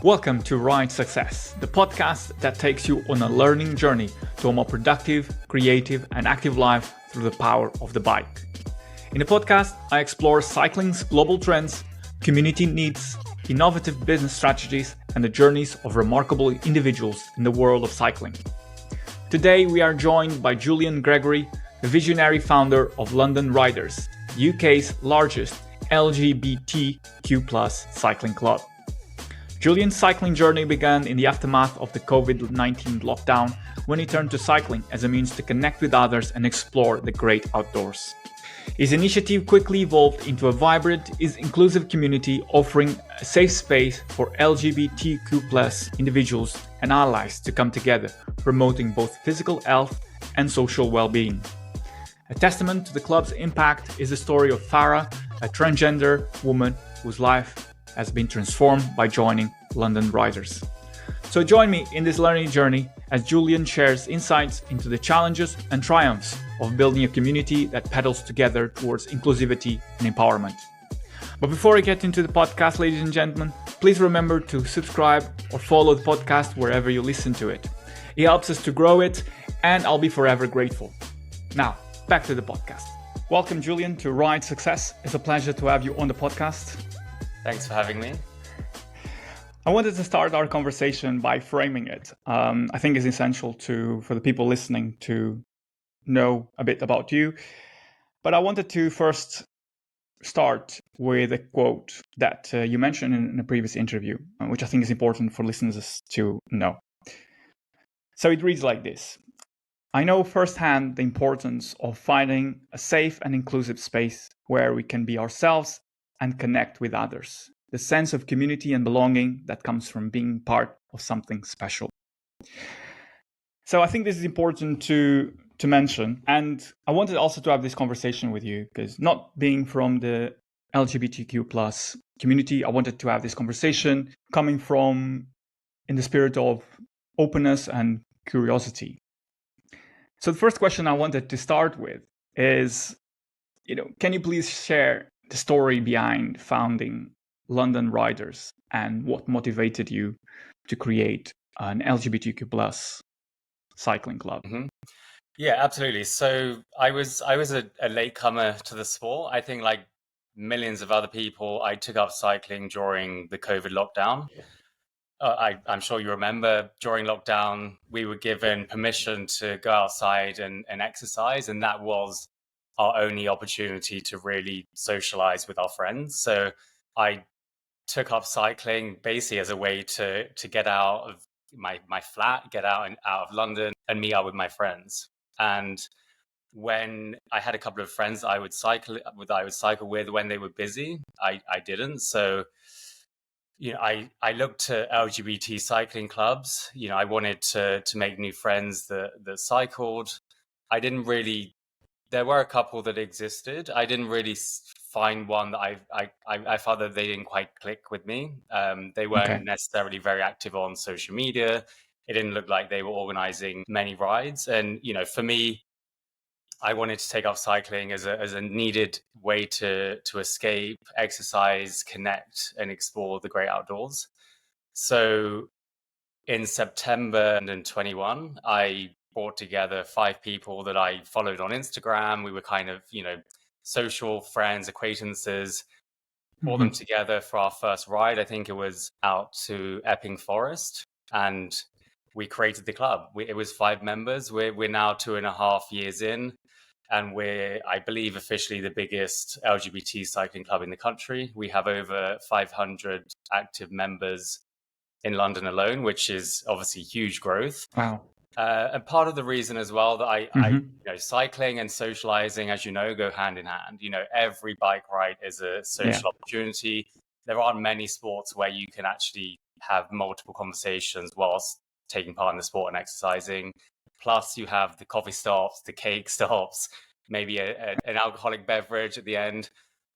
Welcome to Ride Success, the podcast that takes you on a learning journey to a more productive, creative, and active life through the power of the bike. In the podcast, I explore cycling's global trends, community needs, innovative business strategies, and the journeys of remarkable individuals in the world of cycling. Today, we are joined by Julian Gregory, the visionary founder of LDN Riders, UK's largest LGBTQ+ cycling club. Julian's cycling journey began in the aftermath of the COVID-19 lockdown when he turned to cycling as a means to connect with others and explore the great outdoors. His initiative quickly evolved into a vibrant, inclusive community offering a safe space for LGBTQ+ individuals and allies to come together, promoting both physical health and social well-being. A testament to the club's impact is the story of Farah, a transgender woman whose life has been transformed by joining LDN Riders. So join me in this learning journey as Julian shares insights into the challenges and triumphs of building a community that pedals together towards inclusivity and empowerment. But before I get into the podcast, ladies and gentlemen, please remember to subscribe or follow the podcast wherever you listen to it. It helps us to grow it, and I'll be forever grateful. Now, back to the podcast. Welcome, Julian, to Ride Success. It's a pleasure to have you on the podcast. Thanks for having me. I wanted to start our conversation by framing it. I think it's essential for the people listening to know a bit about you. But I wanted to first start with a quote that you mentioned in a previous interview, which I think is important for listeners to know. So it reads like this. I know firsthand the importance of finding a safe and inclusive space where we can be ourselves and connect with others. The sense of community and belonging that comes from being part of something special. So I think this is important to mention. And I wanted also to have this conversation with you because not being from the LGBTQ+ community, I wanted to have this conversation coming from in the spirit of openness and curiosity. So the first question I wanted to start with is, can you please share the story behind founding LDN Riders and what motivated you to create an LGBTQ+ cycling club? Mm-hmm. Yeah, absolutely. So I was a latecomer to the sport. I think like millions of other people, I took up cycling during the COVID lockdown. I'm sure you remember during lockdown, we were given permission to go outside and exercise. And that was our only opportunity to really socialize with our friends. So I took up cycling basically as a way to get out of my flat, get out of London and meet up with my friends. And when I had a couple of friends I would cycle with when they were busy, I didn't. So, I looked to LGBT cycling clubs. I wanted to make new friends that cycled. There were a couple that existed. I didn't really find one that I thought that they didn't quite click with me. They weren't necessarily very active on social media. It didn't look like they were organizing many rides. And, for me, I wanted to take up cycling as a needed way to escape, exercise, connect, and explore the great outdoors. So in September 2021, I brought together 5 people that I followed on Instagram. We were kind of, social friends, acquaintances, brought them together for our first ride. I think it was out to Epping Forest, and we created the club. It was 5 members. We're now 2.5 years in, and we're, I believe, officially the biggest LGBT cycling club in the country. We have over 500 active members in London alone, which is obviously huge growth. Wow. And part of the reason as well that I cycling and socializing, as you know, go hand in hand. Every bike ride is a social opportunity. There aren't many sports where you can actually have multiple conversations whilst taking part in the sport and exercising. Plus, you have the coffee stops, the cake stops, maybe an alcoholic beverage at the end.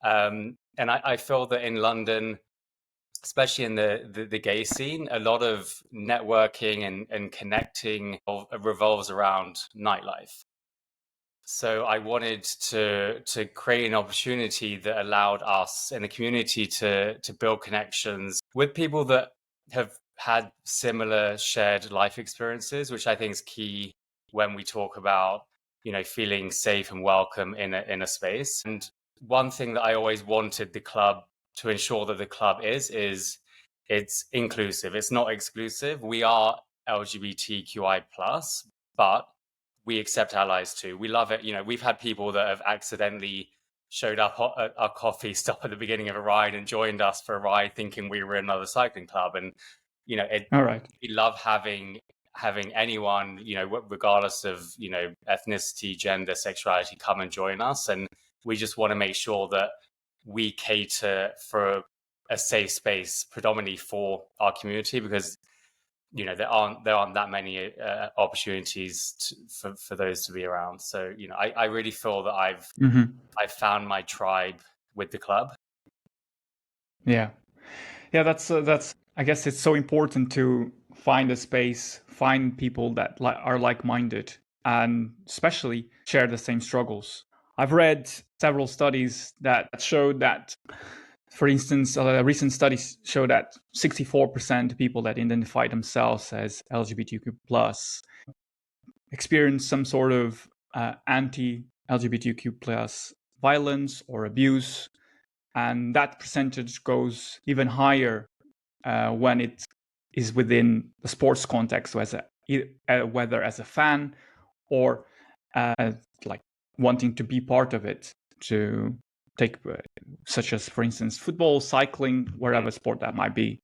And I feel that in London, especially in the gay scene, a lot of networking and connecting revolves around nightlife. So I wanted to create an opportunity that allowed us in the community to build connections with people that have had similar shared life experiences, which I think is key when we talk about, feeling safe and welcome in a space. And one thing that I always wanted the club to ensure that the club is it's inclusive. It's not exclusive. We are LGBTQI plus, but we accept allies too. We love it. We've had people that have accidentally showed up at our coffee stop at the beginning of a ride and joined us for a ride thinking we were another cycling club. And All right. we love having anyone, regardless of ethnicity, gender, sexuality, come and join us. And we just want to make sure that we cater for a safe space predominantly for our community, because there aren't that many opportunities for those to be around. So I really feel that I've found my tribe with the club. Yeah, that's I guess it's so important to find a space, find people that are like-minded, and especially share the same struggles. I've read several studies that showed that, for instance, recent studies show that 64% of people that identify themselves as LGBTQ plus experience some sort of anti-LGBTQ plus violence or abuse, and that percentage goes even higher when it is within the sports context, whether as a fan or like wanting to be part of it, to take such as, for instance, football, cycling, wherever sport that might be.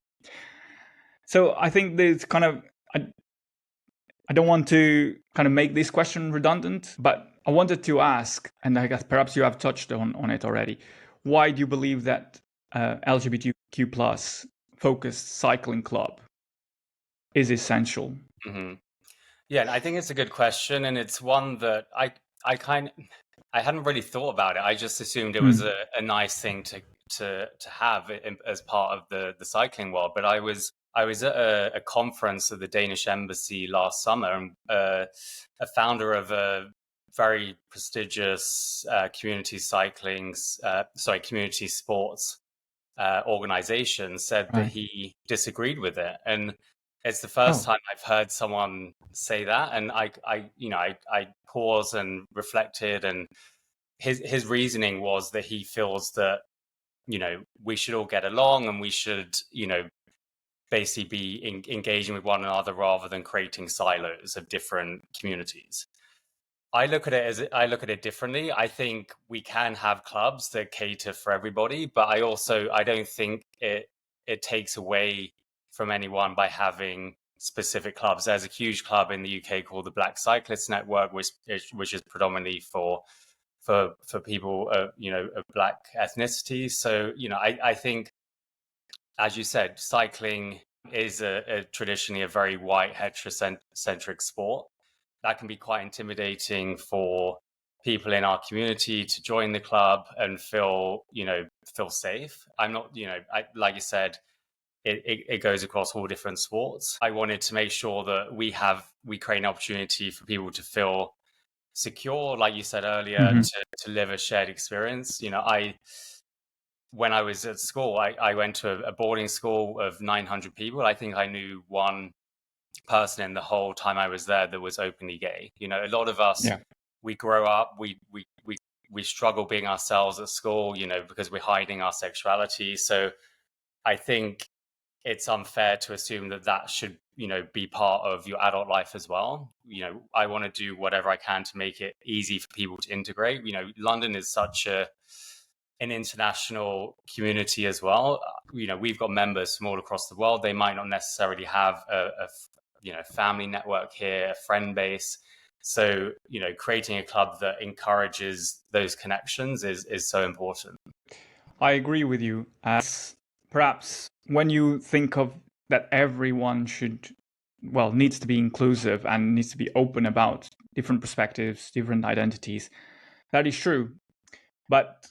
So I think there's kind of, I don't want to kind of make this question redundant, but I wanted to ask, and I guess perhaps you have touched on it already, why do you believe that LGBTQ plus focused cycling club is essential? Mm-hmm. Yeah, and I think it's a good question, and it's one that I hadn't really thought about it. I just assumed it was a nice thing to have as part of the cycling world. But I was at a conference at the Danish embassy last summer, and a founder of a very prestigious community sports organization said that Right. he disagreed with it. And it's the first time I've heard someone say that. And I paused and reflected, and his reasoning was that he feels that, we should all get along, and we should, basically be engaging with one another rather than creating silos of different communities. I look at it differently. I think we can have clubs that cater for everybody, but I don't think it takes away from anyone by having specific clubs. There's a huge club in the UK called the Black Cyclists Network, which is predominantly for people of Black ethnicity. So I think, as you said, cycling is traditionally a very white heterocentric sport. That can be quite intimidating for people in our community to join the club and feel safe. I'm not, like you said, it goes across all different sports. I wanted to make sure that we create an opportunity for people to feel secure, like you said earlier, to live a shared experience. When I was at school, I went to a boarding school of 900 people. I think I knew one person in the whole time I was there that was openly gay. A lot of us, we grow up, we struggle being ourselves at school, because we're hiding our sexuality. So I think it's unfair to assume that should, be part of your adult life as well. I want to do whatever I can to make it easy for people to integrate. London is such an international community as well. We've got members from all across the world. They might not necessarily have a family network here, a friend base. So, creating a club that encourages those connections is so important. I agree with you. As perhaps when you think of that everyone needs to be inclusive and needs to be open about different perspectives, different identities, that is true. But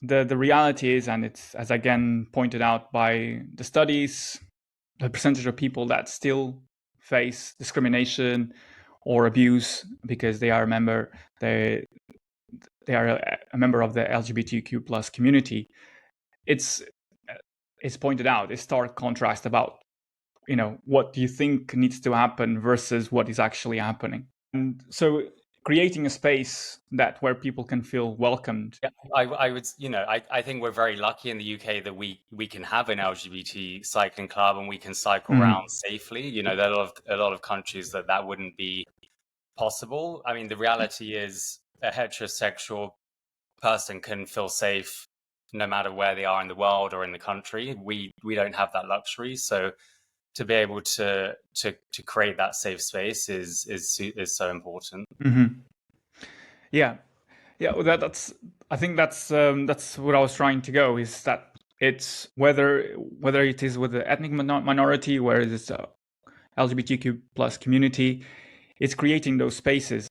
the reality is, and it's, as again pointed out by the studies, the percentage of people that still face discrimination or abuse because they are they are a member of the LGBTQ plus community. It's pointed out, a stark contrast about what do you think needs to happen versus what is actually happening. And so creating a space where people can feel welcomed. Yeah, I would, I think we're very lucky in the UK that we can have an LGBT cycling club and we can cycle around safely. There are a lot of countries that wouldn't be possible. I mean, the reality is a heterosexual person can feel safe no matter where they are in the world or in the country. We don't have that luxury, so to be able to create that safe space is so important. Yeah, well, that's I think that's what I was trying to go, is that it's whether it is with the ethnic minority, where it's LGBTQ plus community, it's creating those spaces.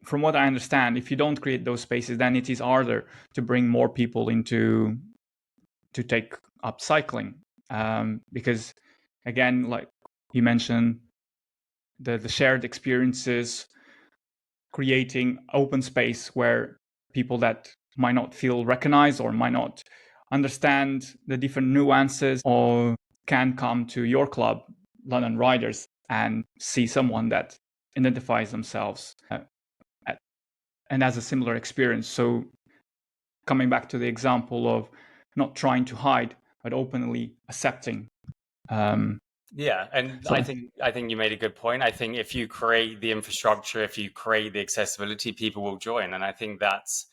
From what I understand, if you don't create those spaces, then it is harder to bring more people to take up cycling, because again, like you mentioned, the shared experiences, creating open space where people that might not feel recognized or might not understand the different nuances or can come to your club, LDN Riders, and see someone that identifies themselves and has a similar experience. So coming back to the example of not trying to hide, but openly accepting. Yeah, and I think you made a good point. I think if you create the infrastructure, if you create the accessibility, people will join, and I think that's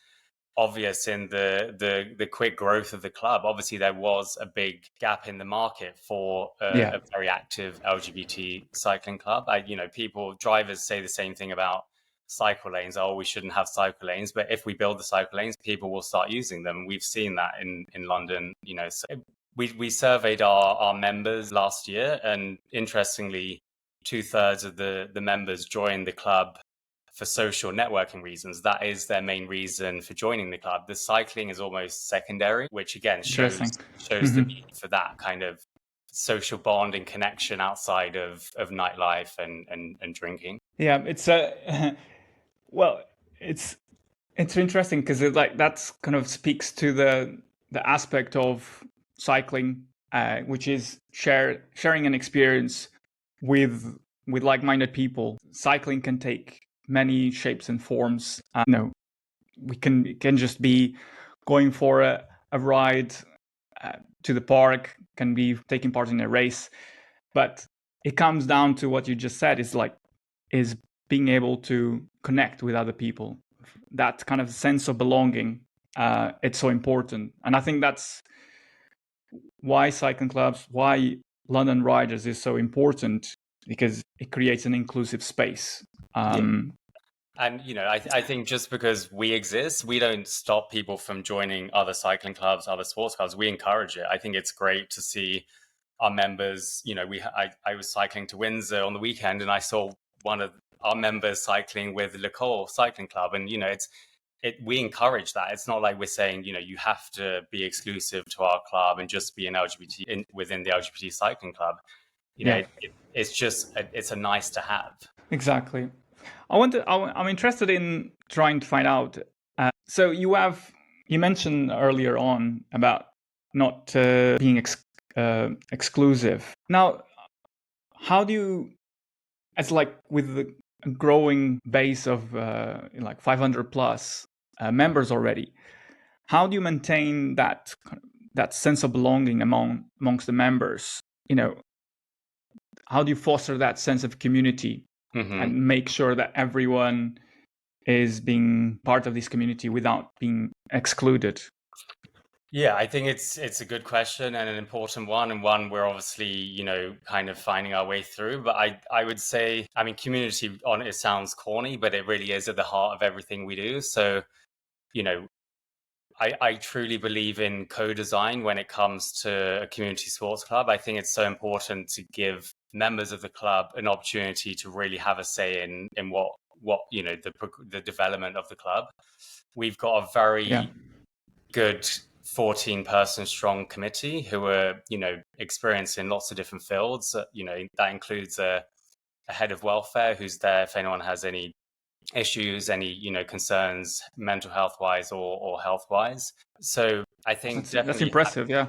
obvious in the quick growth of the club. Obviously, there was a big gap in the market for a very active LGBT cycling club. Drivers say the same thing about cycle lanes. Oh, we shouldn't have cycle lanes, but if we build the cycle lanes, people will start using them. We've seen that in London. So we surveyed our members last year, and interestingly, 2/3 of the members joined the club for social networking reasons. That is their main reason for joining the club. The cycling is almost secondary, which again shows the need for that kind of social bonding connection outside of nightlife and drinking. Yeah, it's well, it's interesting because that's kind of speaks to the aspect of cycling, which is sharing an experience with like-minded people. Cycling can take many shapes and forms. We can just be going for a ride to the park, can be taking part in a race, but it comes down to what you just said, is being able to connect with other people. That kind of sense of belonging, it's so important. And I think that's why cycling clubs, why LDN Riders is so important, because it creates an inclusive space. And I think just because we exist, we don't stop people from joining other cycling clubs, other sports clubs. We encourage it. I think it's great to see our members. I was cycling to Windsor on the weekend, and I saw one of our members cycling with Le Col Cycling Club, and we encourage that. It's not like we're saying you have to be exclusive to our club and just be an LGBT within the LGBT cycling club. It's a nice to have. Exactly. I'm interested in trying to find out. So you mentioned earlier on about not being exclusive. Now, how do you, as like with the growing base of 500 plus members already, how do you maintain that sense of belonging amongst the members? How do you foster that sense of community and make sure that everyone is being part of this community without being excluded? Yeah, I think it's a good question and an important one, and one we're obviously, kind of finding our way through. But I would say, I mean, community on it sounds corny, but it really is at the heart of everything we do. So, I truly believe in co-design when it comes to a community sports club. I think it's so important to give members of the club an opportunity to really have a say in what the development of the club. We've got a very good 14-person strong committee who are experienced in lots of different fields. That includes a head of welfare who's there if anyone has any issues, any concerns, mental health wise or health wise. So I think that's impressive. yeah.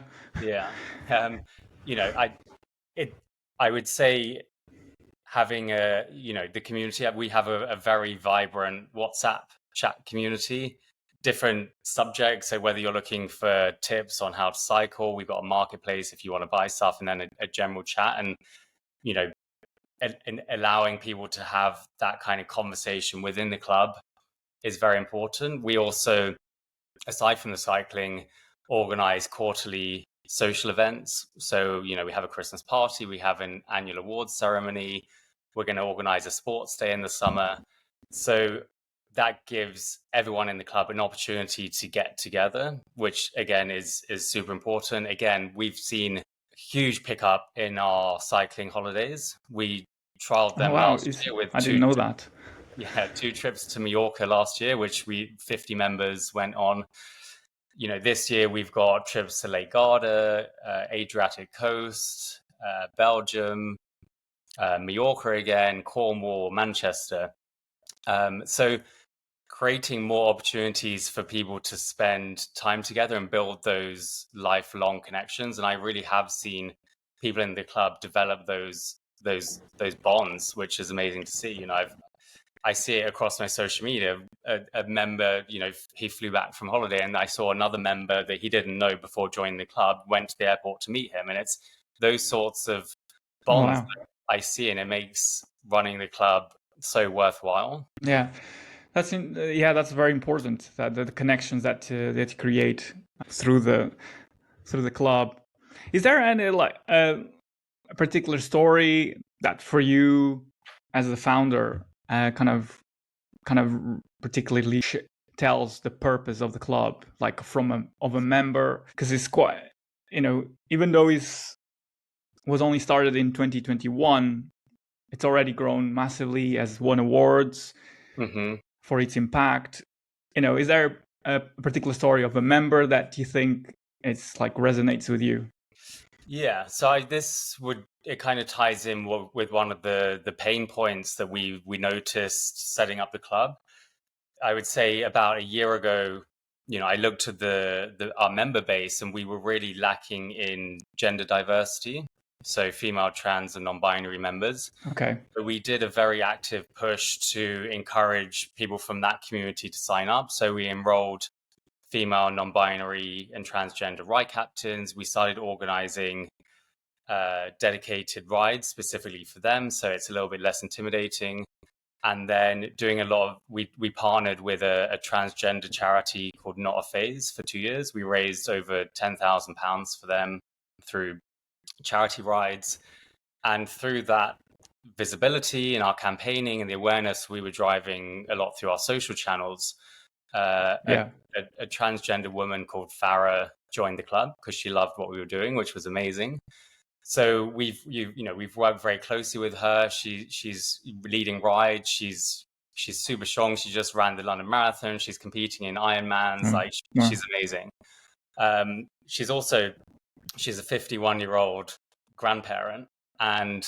I would say having the community, we have a very vibrant WhatsApp chat community, different subjects. So whether you're looking for tips on how to cycle, we've got a marketplace if you want to buy stuff, and then a general chat, and you know, and allowing people to have that kind of conversation within the club is very important. We also, aside from the cycling, organize quarterly social events. So, we have a Christmas party, we have an annual awards ceremony, we're going to organize a sports day in the summer. So that gives everyone in the club an opportunity to get together, which again is super important. Again, we've seen huge pickup in our cycling holidays. We trialed Oh them wow, last year with I didn't know that. two trips to Mallorca last year, which 50 members went on. This year we've got trips to Lake Garda, Adriatic Coast, Belgium, Mallorca again, Cornwall, Manchester. So creating more opportunities for people to spend time together and build those lifelong connections. And I really have seen people in the club develop those bonds, which is amazing to see. I see it across my social media. A member, he flew back from holiday, and I saw another member that he didn't know before joining the club, went to the airport to meet him. And it's those sorts of Oh bonds wow. that I see, and it makes running the club so worthwhile. Yeah, that's very important. That the connections that you create through the club. Is there any like a particular story that for you as the founder kind of particularly tells the purpose of the club, like of a member? Because it's quite, even though it's was only started in 2021, it's already grown massively, has won awards for its impact. Is there a particular story of a member that you think it's like resonates with you? Yeah, so it kind of ties in with one of the pain points that we noticed setting up the club. I would say about a year ago, I looked at our member base, and we were really lacking in gender diversity, so female, trans, and non-binary members. Okay. But we did a very active push to encourage people from that community to sign up. So we enrolled female, non-binary, and transgender ride captains. We started organizing dedicated rides specifically for them, so it's a little bit less intimidating. And then doing a lot of, we partnered with a transgender charity called Not a Phase for 2 years. We raised over £10,000 for them through charity rides. And through that visibility and our campaigning and the awareness, we were driving a lot through our social channels. Yeah. A transgender woman called Farah joined the club because she loved what we were doing, which was amazing. So we've worked very closely with her. She's leading rides. She's super strong. She just ran the London Marathon. She's competing in Ironmans. She's amazing. She's a 51-year-old grandparent, and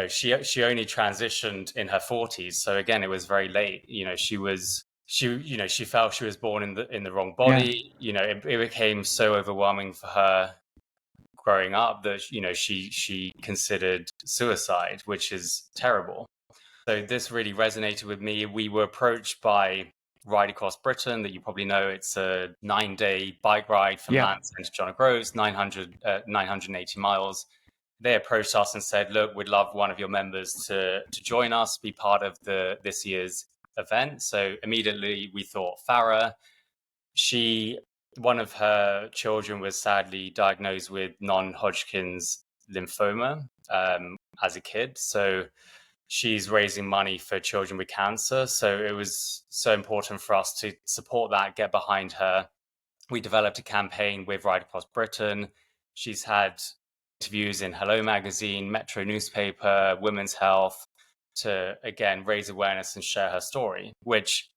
she only transitioned in her 40s. So again, it was very late. She felt she was born in the wrong body. It became so overwhelming for her growing up that she considered suicide, which is terrible. So this really resonated with me. We were approached by Ride Across Britain, that you probably know. It's a 9-day bike ride from Lansing to John O'Groats, 980 miles. They approached us and said, look, we'd love one of your members to join us, be part of this year's event. So immediately we thought Farah. One of her children was sadly diagnosed with non-Hodgkin's lymphoma as a kid. So she's raising money for children with cancer. So it was so important for us to support that, get behind her. We developed a campaign with Ride Across Britain. She's had interviews in Hello Magazine, Metro newspaper, Women's Health, to again raise awareness and share her story, which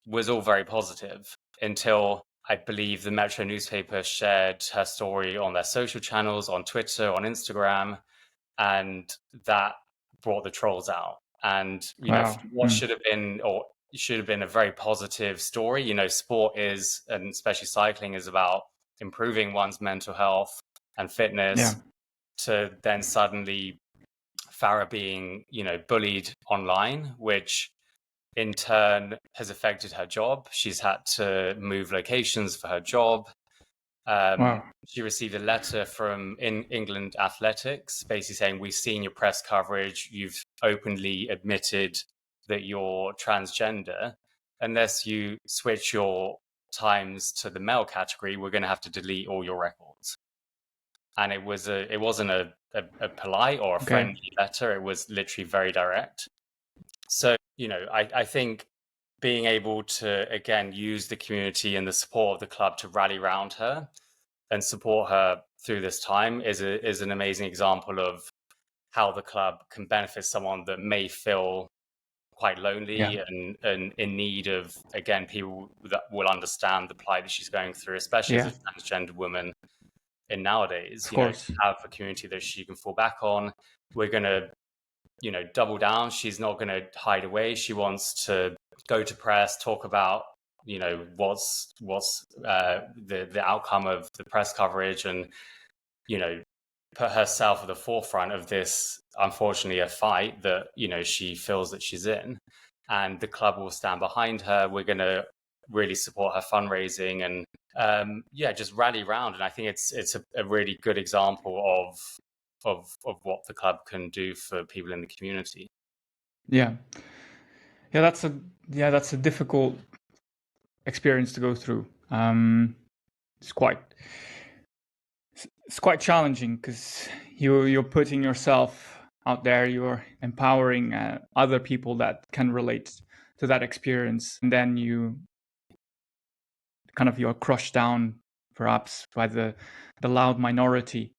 was all very positive until I believe the Metro newspaper shared her story on their social channels, on Twitter, on Instagram, and that brought the trolls out. And what should have been a very positive story. Sport is, and especially cycling, is about improving one's mental health and fitness. to then suddenly Farah being, bullied online, which in turn has affected her job. She's had to move locations for her job. Wow. She received a letter from England Athletics basically saying, we've seen your press coverage. You've openly admitted that you're transgender. Unless you switch your times to the male category, we're going to have to delete all your records. And it wasn't a polite or a friendly letter. It was literally very direct. So, I think being able to, again, use the community and the support of the club to rally around her and support her through this time is an amazing example of how the club can benefit someone that may feel quite lonely and in need of, again, people that will understand the plight that she's going through, especially as a transgender woman in nowadays, have a community that she can fall back on. We're going to, double down. She's not going to hide away. She wants to go to press, talk about, what's the outcome of the press coverage, and, put herself at the forefront of this, unfortunately, a fight that, she feels that she's in. And the club will stand behind her. We're going to really support her fundraising and just rally around. And I think it's a really good example of what the club can do for people in the community. Yeah, that's a difficult experience to go through. It's quite challenging because you're putting yourself out there. You're empowering other people that can relate to that experience, and then you're crushed down perhaps by the loud minority,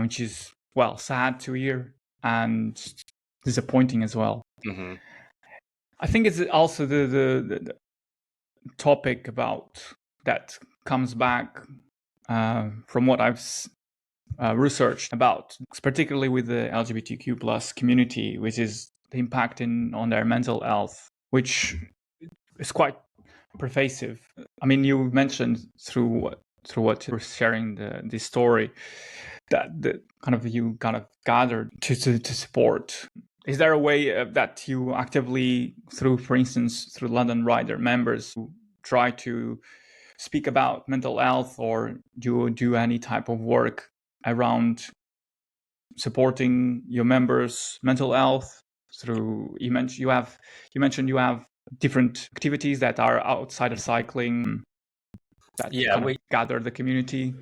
which is sad to hear and disappointing as well. Mm-hmm. I think it's also the topic about that comes back from what I've researched about, particularly with the LGBTQ plus community, which is the impact on their mental health, which is quite pervasive. I mean, you mentioned through what you're sharing the story that you gathered to support. Is there a way that you actively, for instance, through London Rider members, try to speak about mental health, or do you do any type of work around supporting your members' mental health through? You mentioned you have different activities that are outside of cycling that gather the community.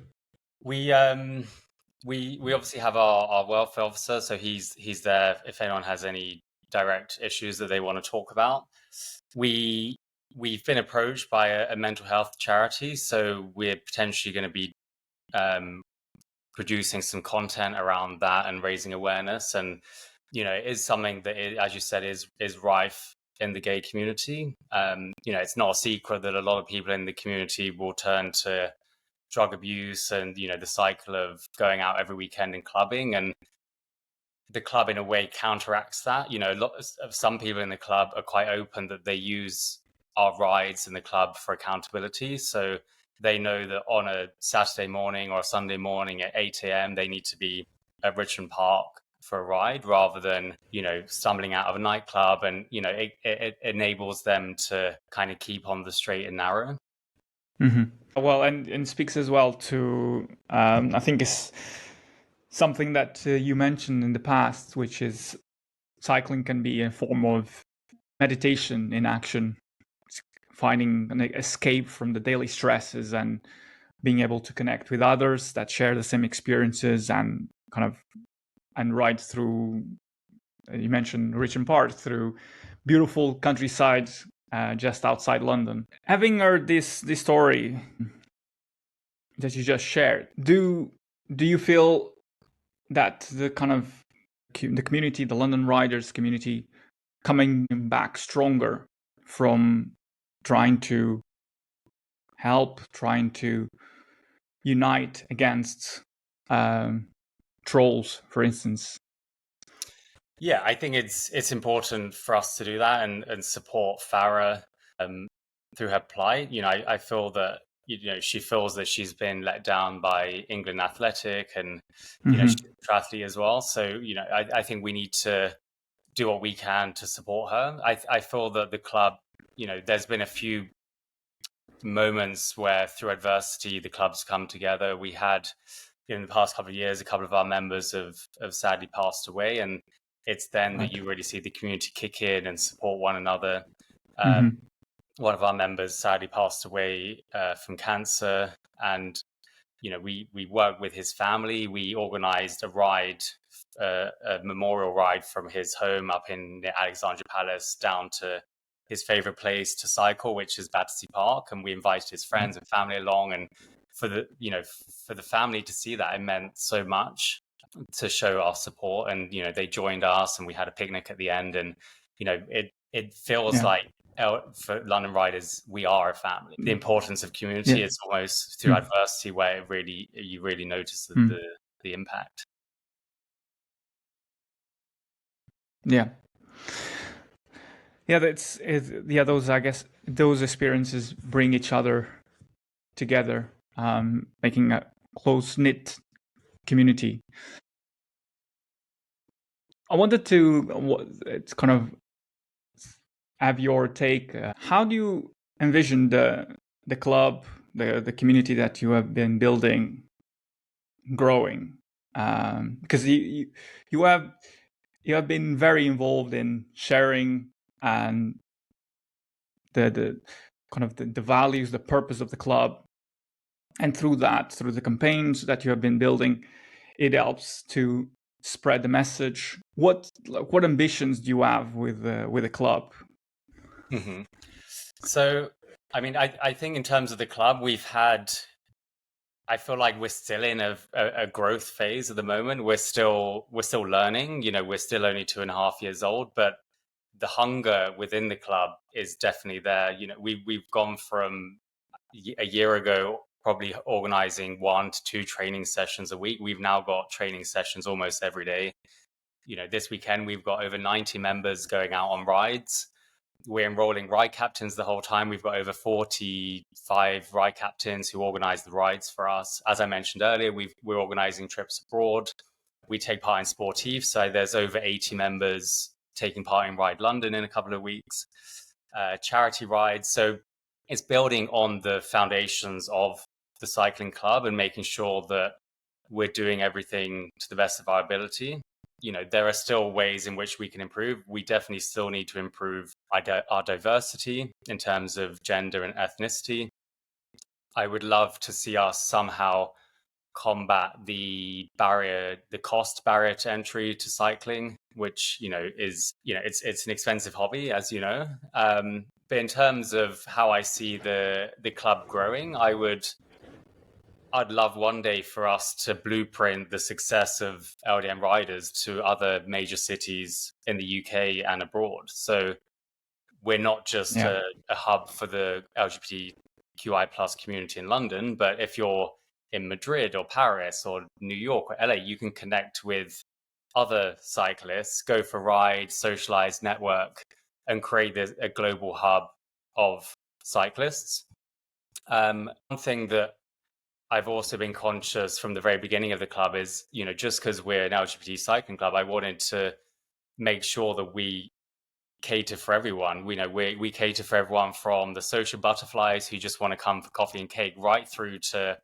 We obviously have our welfare officer, so he's there if anyone has any direct issues that they want to talk about. We've been approached by a mental health charity, so we're potentially going to be producing some content around that and raising awareness. And it is something that, as you said, is rife in the gay community. It's not a secret that a lot of people in the community will turn to drug abuse and the cycle of going out every weekend and clubbing, and the club in a way counteracts that. Some people in the club are quite open that they use our rides in the club for accountability, so they know that on a Saturday morning or a Sunday morning at 8 a.m. they need to be at Richmond Park for a ride, rather than stumbling out of a nightclub. And it enables them to kind of keep on the straight and narrow. Mm-hmm. Well, and speaks as well to I think it's something that you mentioned in the past, which is cycling can be a form of meditation in action, finding an escape from the daily stresses and being able to connect with others that share the same experiences and ride through. You mentioned Richmond Park, through beautiful countryside just outside London. Having heard this story that you just shared, do you feel that the community, the London Riders community, coming back stronger from trying to help, trying to unite against trolls, for instance? Yeah, I think it's important for us to do that and support Farah through her plight. I feel that she feels that she's been let down by England Athletic, and Mm-hmm. she's a triathlete as well. So I think we need to do what we can to support her. I feel that the club, there's been a few moments where through adversity the clubs come together. We had in the past couple of years, a couple of our members have sadly passed away, and it's then that Right. you really see the community kick in and support one another. Mm-hmm. One of our members sadly passed away from cancer, and we worked with his family. We organized a ride, a memorial ride from his home up in the Alexandra Palace down to his favorite place to cycle, which is Battersea Park, and we invited his friends and family along. And for the family to see that, it meant so much to show our support. And they joined us, and we had a picnic at the end. And it feels Yeah. like for London Riders, we are a family. The importance of community Yeah. is almost through adversity where you really notice the impact. Yeah. Yeah, those, I guess, those experiences bring each other together, making a close knit community. I wanted to it's kind of have your take. How do you envision the club, the community that you have been building, growing? Because you have been very involved in sharing and the kind of the values, the purpose of the club, and through the campaigns that you have been building, it helps to spread the message. What ambitions do you have with the club? Mm-hmm. So, I mean, I think in terms of the club, I feel like we're still in a growth phase at the moment. We're still learning. We're still only 2.5 years old, but the hunger within the club is definitely there. We've gone from a year ago probably organizing 1 to 2 training sessions a week. We've now got training sessions almost every day. This weekend we've got over 90 members going out on rides. We're enrolling ride captains the whole time. We've got over 45 ride captains who organize the rides for us. As I mentioned earlier, we're organizing trips abroad. We take part in sportifs. So there's over 80 members taking part in Ride London in a couple of weeks, charity rides. So it's building on the foundations of the cycling club and making sure that we're doing everything to the best of our ability. There are still ways in which we can improve. We definitely still need to improve our diversity in terms of gender and ethnicity. I would love to see us somehow combat the cost barrier to entry to cycling, which is it's an expensive hobby, as you know. But in terms of how I see the club growing, I'd love one day for us to blueprint the success of LDN Riders to other major cities in the UK and abroad. So we're not just a hub for the LGBTQI plus community in London, but if you're in Madrid or Paris or New York or LA, you can connect with other cyclists, go for rides, socialize, network, and create a global hub of cyclists. One thing that I've also been conscious from the very beginning of the club is, just because we're an LGBT cycling club, I wanted to make sure that we cater for everyone. We cater for everyone from the social butterflies who just want to come for coffee and cake, right through to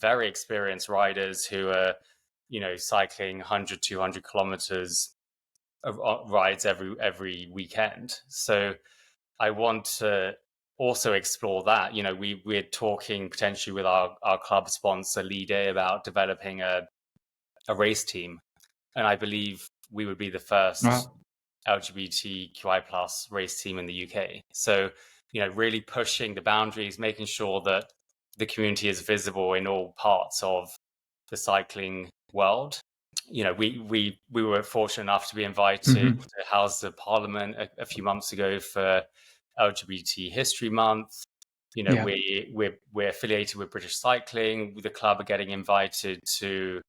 very experienced riders who are, cycling 100, 200 kilometers of rides every weekend. So I want to also explore that. We're talking potentially with our club sponsor Leader about developing a race team, and I believe we would be the first LGBTQI plus race team in the UK. So really pushing the boundaries, making sure that the community is visible in all parts of the cycling world. We were fortunate enough to be invited to House of Parliament a few months ago for LGBT History Month. We're affiliated with British Cycling. The club are getting invited to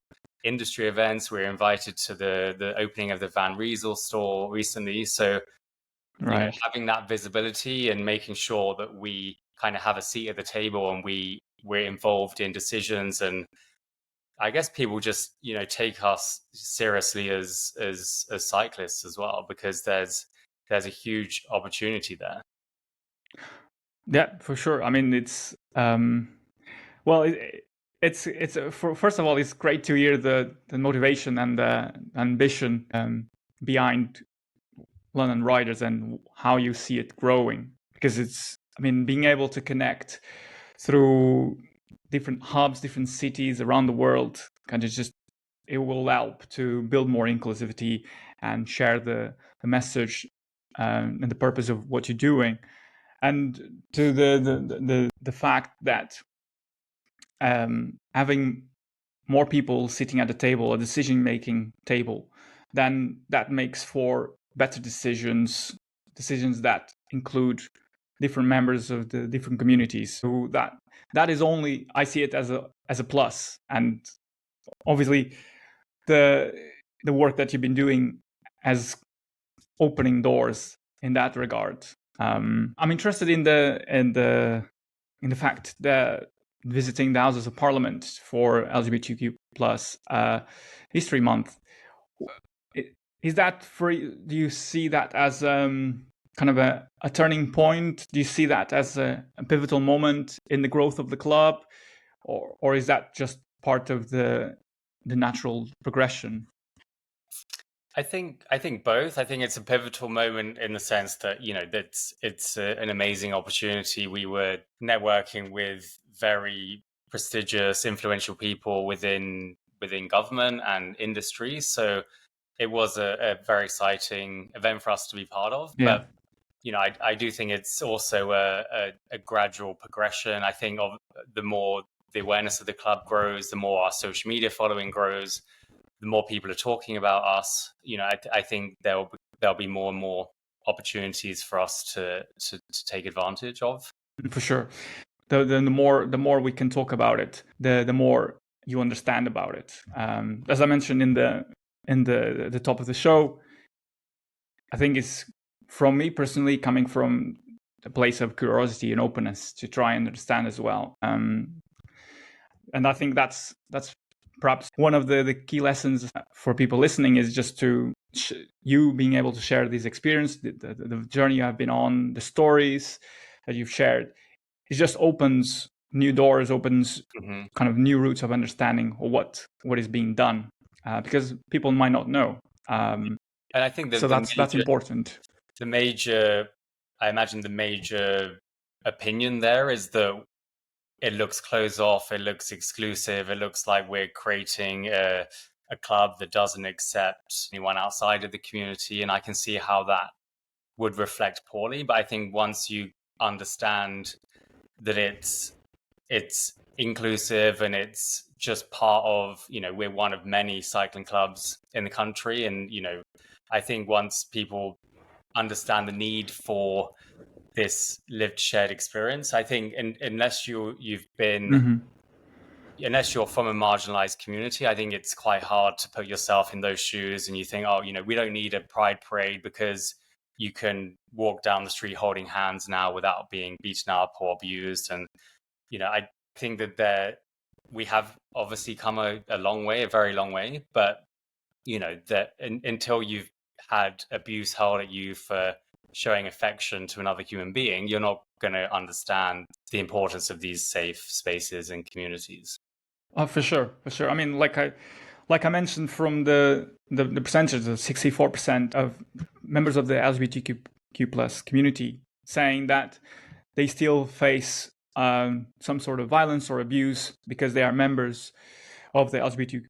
industry events. We're invited to the opening of the Van Riesel store recently. So, having that visibility and making sure that we kind of have a seat at the table and we we're involved in decisions, and I guess people just take us seriously as cyclists as well, because there's a huge opportunity there. Yeah, for sure. I mean, it's well, it's first of all, it's great to hear the motivation and the ambition behind London Riders and how you see it growing, because it's, I mean, being able to connect through different hubs, different cities around the world, kind of just, it will help to build more inclusivity and share the message and the purpose of what you're doing. And to the fact that having more people sitting at the table, a decision-making table, then that makes for better decisions that include different members of the different communities. So that is only, I see it as a plus. And obviously the work that you've been doing as opening doors in that regard. I'm interested in the fact that visiting the Houses of Parliament for LGBTQ plus History Month. Is that for you? Do you see that as kind of a turning point? Do you see that as a pivotal moment in the growth of the club, or is that just part of the natural progression? I think both. I think it's a pivotal moment in the sense that it's an amazing opportunity. We were networking with very prestigious, influential people within government and industry, so it was a very exciting event for us to be part of. Yeah. But I do think it's also a gradual progression. I think of the more the awareness of the club grows, the more our social media following grows, the more people are talking about us. I think there'll be more and more opportunities for us to take advantage of. For sure. The more we can talk about it, the more you understand about it. As I mentioned in the top of the show, I think it's, from me personally, coming from a place of curiosity and openness to try and understand as well. And I think that's perhaps one of the key lessons for people listening, is just to you being able to share this experience, the journey you have been on, the stories that you've shared. It just opens new doors, opens kind of new routes of understanding of what is being done, because people might not know. And I think that so that's important. I imagine the major opinion there is that it looks closed off, it looks exclusive, it looks like we're creating a club that doesn't accept anyone outside of the community, and I can see how that would reflect poorly. But I think once you understand that it's inclusive and it's just part of, we're one of many cycling clubs in the country, and I think once people understand the need for this lived shared experience, I think unless you've been unless you're from a marginalized community, I think it's quite hard to put yourself in those shoes, and you think, oh, we don't need a pride parade because you can walk down the street holding hands now without being beaten up or abused. And I think that we have obviously come a long way, a very long way, but that until you've had abuse hurled at you for showing affection to another human being, you're not going to understand the importance of these safe spaces and communities. Oh, for sure. I mean, like I mentioned, from the percentage of 64% of members of the LGBTQ plus community saying that they still face some sort of violence or abuse because they are members of the LGBTQ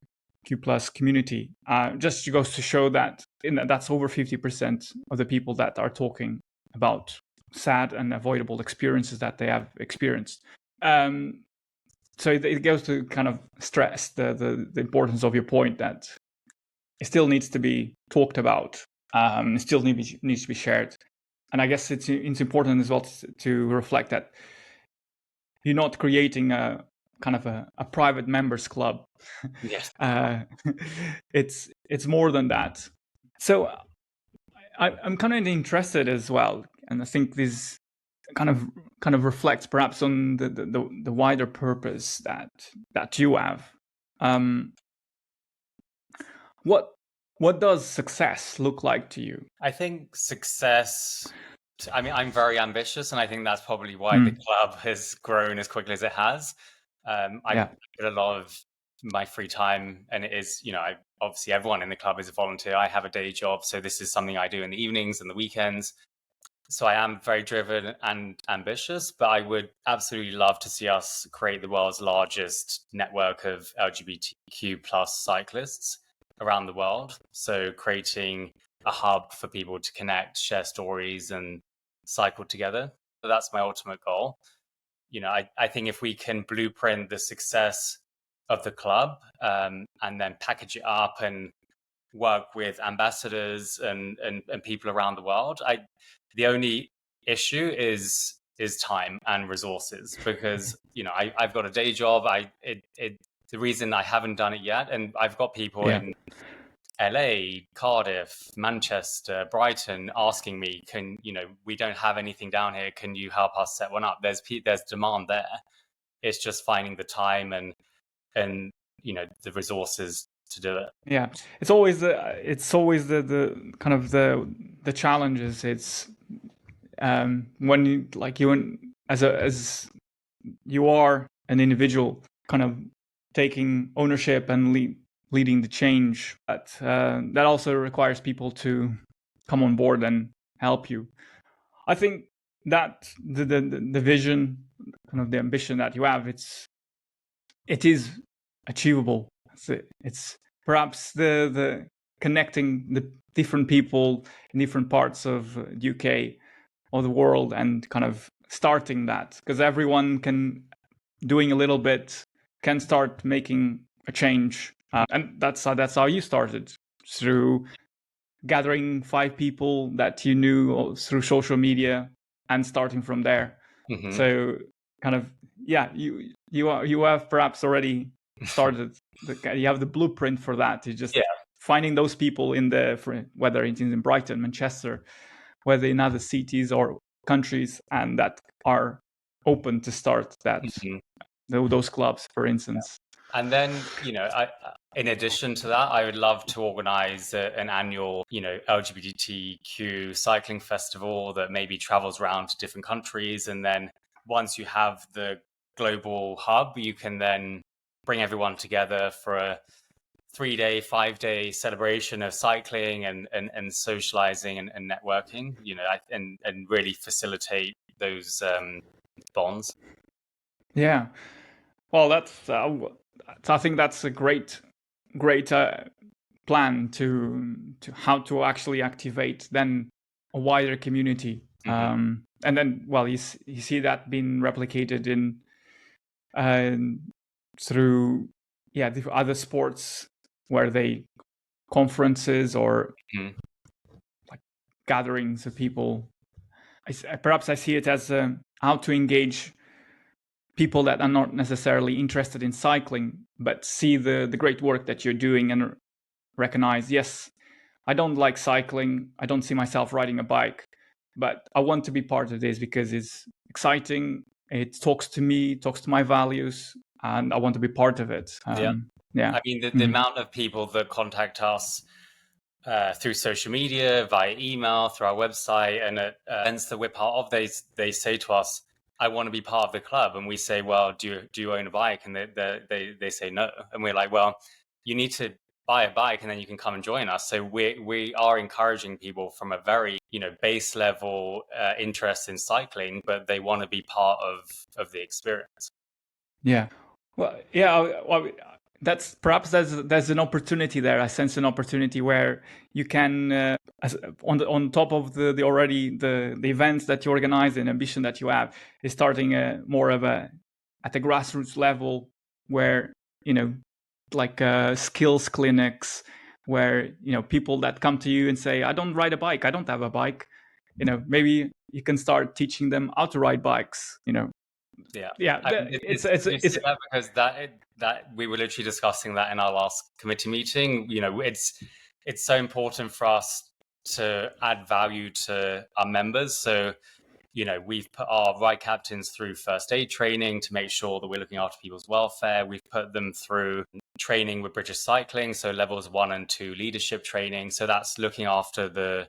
plus community. Just goes to show that that's over 50% of the people that are talking about sad and avoidable experiences that they have experienced. So it goes to kind of stress the importance of your point, that it still needs to be talked about. It still needs to be shared. And I guess it's important as well to reflect that you're not creating a kind of a private members club. Yes. It's more than that. So I'm kind of interested as well, and I think this kind of reflects perhaps on the wider purpose that you have. What does success look like to you? I think success. I mean, I'm very ambitious, and I think that's probably why the club has grown as quickly as it has. I put a lot of my free time, and it is, obviously everyone in the club is a volunteer. I have a day job, so this is something I do in the evenings and the weekends. So I am very driven and ambitious, but I would absolutely love to see us create the world's largest network of LGBTQ plus cyclists around the world. So creating a hub for people to connect, share stories, and cycle together. So that's my ultimate goal. I think if we can blueprint the success of the club, and then package it up and work with ambassadors and people around the world, the only issue is time and resources, because I've got a day job. The reason I haven't done it yet, and I've got people in LA, Cardiff, Manchester, Brighton asking me, we don't have anything down here, can you help us set one up? There's demand there. It's just finding the time and the resources to do it. Yeah, it's always the kind of the challenges. It's when you as you are an individual, kind of taking ownership and leading the change. But that also requires people to come on board and help you. I think that the vision, kind of the ambition that you have, it is achievable. It's perhaps the connecting the different people in different parts of the UK or the world, and kind of starting that, because everyone can, doing a little bit, can start making a change. And that's how you started, through gathering 5 people that you knew through social media and starting from there. Mm-hmm. So kind of, yeah, you have perhaps already started. You have the blueprint for that. You just finding those people whether it is in Brighton, Manchester, whether in other cities or countries, and that are open to start that. Mm-hmm. Those clubs, for instance. And then, in addition to that, I would love to organize an annual, LGBTQ cycling festival that maybe travels around to different countries. And then once you have the global hub, you can then bring everyone together for a 3-day, 5-day celebration of cycling and socializing and networking, and really facilitate those bonds. Yeah. Well, I think that's a great plan to how to actually activate then a wider community. Mm-hmm. And then, well, you see that being replicated in through the other sports, where they conferences or like gatherings of people. Perhaps I see it as how to engage people that are not necessarily interested in cycling, but see the great work that you're doing and recognize, yes, I don't like cycling, I don't see myself riding a bike, but I want to be part of this because it's exciting, it talks to me, talks to my values, and I want to be part of it. I mean, the amount of people that contact us through social media, via email, through our website, and at events that we're part of, they say to us, I want to be part of the club. And we say, well, do you own a bike? And they say no. And we're like, well, you need to buy a bike and then you can come and join us. So we are encouraging people from a very, base level interest in cycling, but they want to be part of the experience. Yeah. Well, that's perhaps there's an opportunity there. I sense an opportunity where you can, on top of the already the events that you organize and ambition that you have, is starting more of at the grassroots level, where like skills clinics, where people that come to you and say, I don't ride a bike, I don't have a bike. Maybe you can start teaching them how to ride bikes. It's that because that we were literally discussing that in our last committee meeting. It's so important for us to add value to our members. So we've put our ride captains through first aid training to make sure that we're looking after people's welfare. We've put them through training with British Cycling, so levels 1 and 2 leadership training. So that's looking after the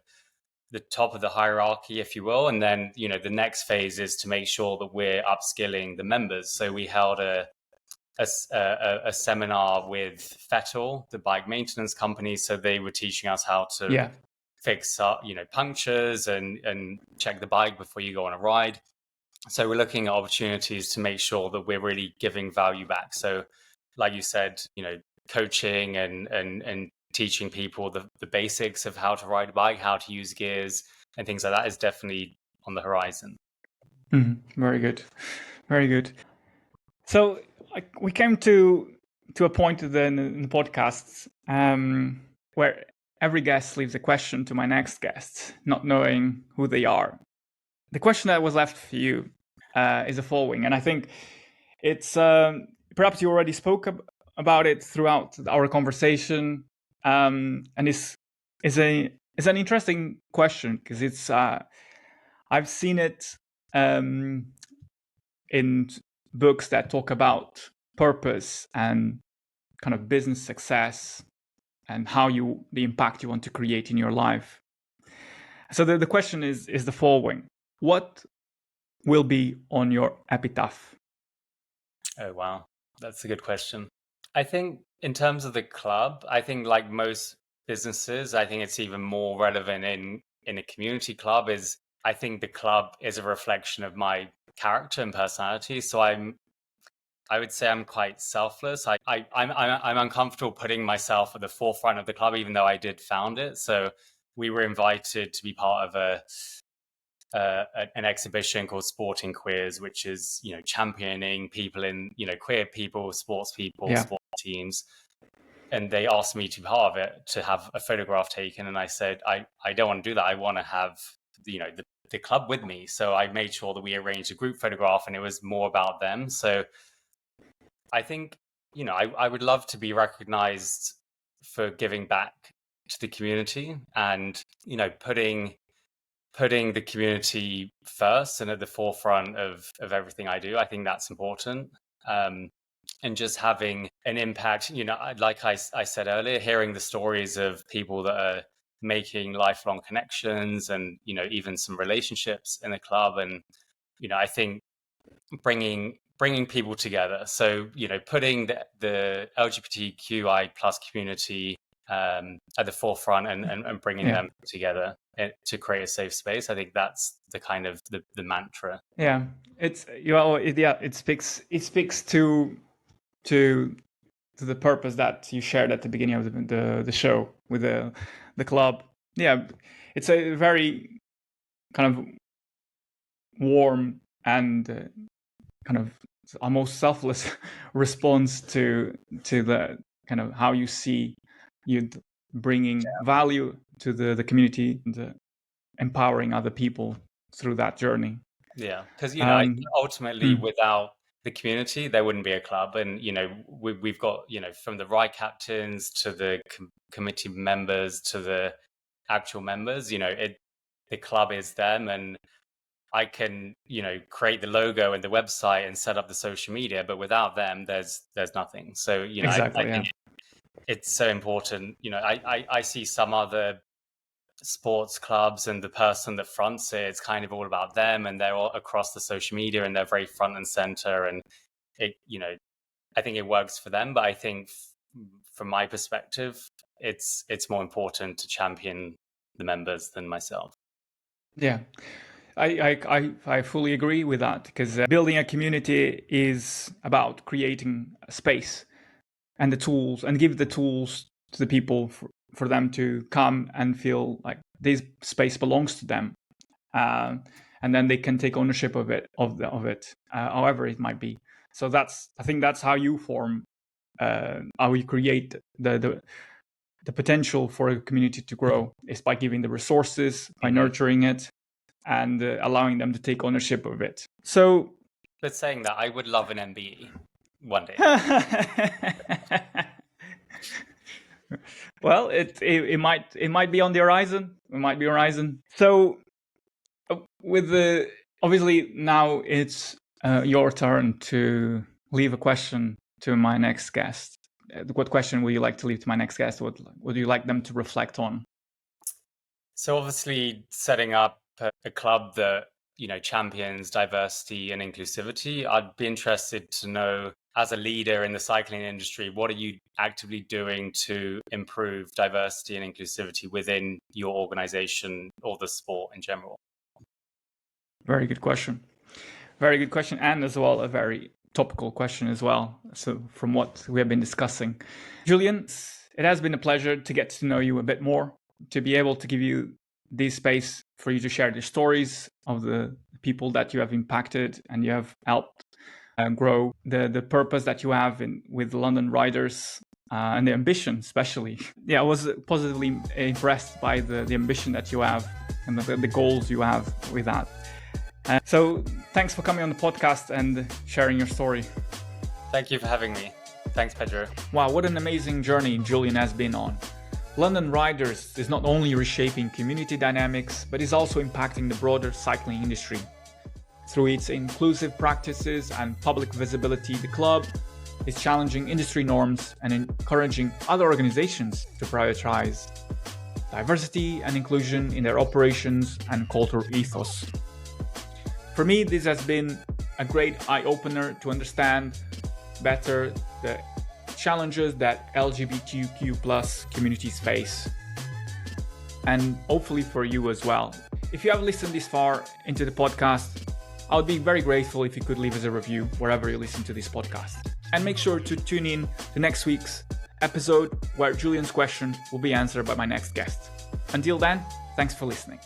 top of the hierarchy, if you will. And then, the next phase is to make sure that we're upskilling the members. So we held a seminar with Fettel, the bike maintenance company. So they were teaching us how to fix up, punctures and check the bike before you go on a ride. So we're looking at opportunities to make sure that we're really giving value back. So like you said, coaching and teaching people the basics of how to ride a bike, how to use gears and things like that is definitely on the horizon. Very good. Very good. So we came to a point in the podcasts where every guest leaves a question to my next guest, not knowing who they are. The question that was left for you is the following, and I think it's perhaps you already spoke about it throughout our conversation, and is an interesting question because it's I've seen it in books that talk about purpose and kind of business success and the impact you want to create in your life. So the question is the following: what will be on your epitaph? Oh, wow. That's a good question. I think in terms of the club, I think like most businesses, I think it's even more relevant in a community club is I think the club is a reflection of my character and personality. So I would say I'm quite selfless. I'm uncomfortable putting myself at the forefront of the club, even though I did found it. So we were invited to be part of an exhibition called Sporting Queers, which is championing people in queer people, sports teams. And they asked me to be part of it, to have a photograph taken, and I said I don't want to do that. I want to have the club with me. So I made sure that we arranged a group photograph, and it was more about them. So I think I would love to be recognized for giving back to the community and putting the community first and at the forefront of everything I do. I think that's important. And just having an impact, like I said earlier, hearing the stories of people that are making lifelong connections and, even some relationships in the club. And, I think bringing people together. So, putting the LGBTQI plus community at the forefront and bringing them together to create a safe space. I think that's the kind of the mantra. Yeah, it speaks to the purpose that you shared at the beginning of the show with the club. Yeah, it's a very kind of warm and kind of almost selfless response to the kind of how you see you bringing value to the community and empowering other people through that journey. Yeah, because I think ultimately without the community there wouldn't be a club, and we've got from the ride captains to the committee members to the actual members, the club is them, and I can create the logo and the website and set up the social media, but without them there's nothing. So Exactly, I think it's so important. I see some other sports clubs and the person that fronts it, it's kind of all about them, and they're all across the social media and they're very front and center, and it I think it works for them, but I think from my perspective it's more important to champion the members than myself. Yeah, I fully agree with that, because building a community is about creating a space and the tools, and give the tools to the people for them to come and feel like this space belongs to them, and then they can take ownership of it, however it might be. So I think that's how you form, how you create the potential for a community to grow, is by giving the resources, by nurturing it, and allowing them to take ownership of it. So, but saying that, I would love an MBE one day. Well, it might be on the horizon. It might be horizon. So, with Obviously, now it's your turn to leave a question to my next guest. What question would you like to leave to my next guest? What would you like them to reflect on? So obviously setting up a club that, champions diversity and inclusivity, I'd be interested to know, as a leader in the cycling industry, what are you actively doing to improve diversity and inclusivity within your organization or the sport in general? Very good question. Very good question, and as well a very topical question as well. So from what we have been discussing, Julian, it has been a pleasure to get to know you a bit more, to be able to give you this space for you to share the stories of the people that you have impacted and you have helped grow, the purpose that you have with London Riders, and the ambition especially. Yeah, I was positively impressed by the ambition that you have and the goals you have with that. So thanks for coming on the podcast and sharing your story. Thank you for having me. Thanks, Pedro. Wow, what an amazing journey Julian has been on. London Riders is not only reshaping community dynamics, but is also impacting the broader cycling industry. Through its inclusive practices and public visibility, the club is challenging industry norms and encouraging other organizations to prioritize diversity and inclusion in their operations and cultural ethos. For me, this has been a great eye-opener to understand better the challenges that LGBTQ+ communities face, and hopefully for you as well. If you have listened this far into the podcast, I would be very grateful if you could leave us a review wherever you listen to this podcast. And make sure to tune in to next week's episode where Julian's question will be answered by my next guest. Until then, thanks for listening.